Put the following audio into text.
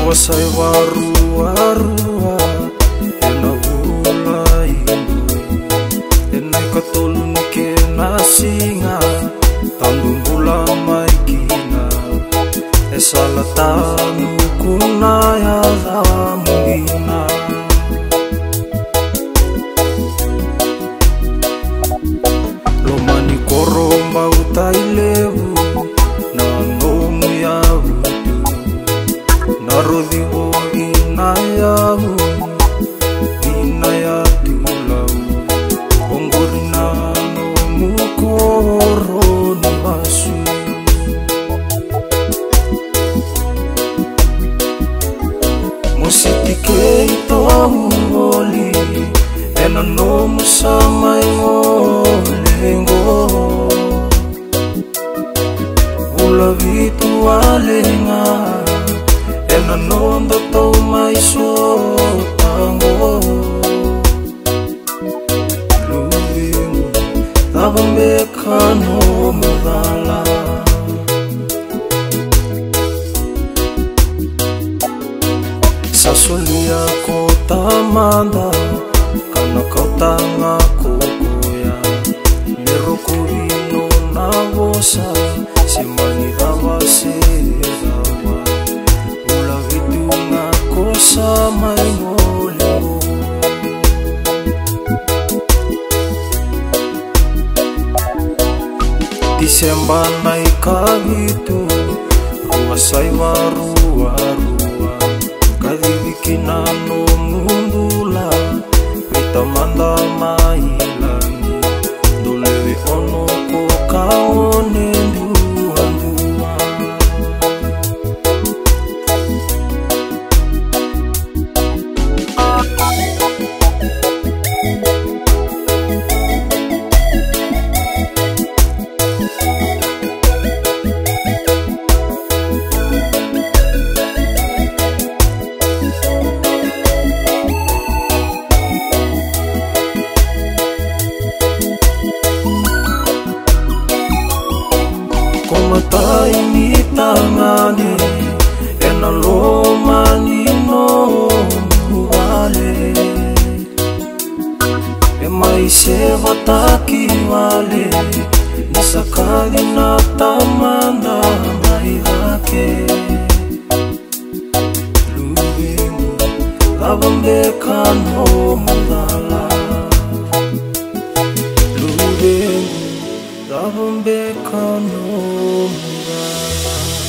Wasai waru-warua ena ulai ena katulun ke nasinga tandung bula maikina esalatanu kunaya zamina lomani koro mau tailewu na nomu ya Narodivo inayahu inayatulau ongorina no mukoro ni basu musitike itohuli ena no musamai ngolengo ula vitu alenga ena nondo tau mai so tango luvingo tava mekano mudala sasulia ko tamanda kana kau tanga kokoya neruku vino na vosa simani dava sedawa sama ngolego Disemba naik kagitu ruasai waru-warua kadi bikinano mundula pita manda mailangi dolewe ono ko kaone dua-dua Komatai ni tangane ena loma nino muwale emai seva taki wale nisakadi na tamanda mai hake luvingo lavambeka no mudala luvingo lavambeka no mudala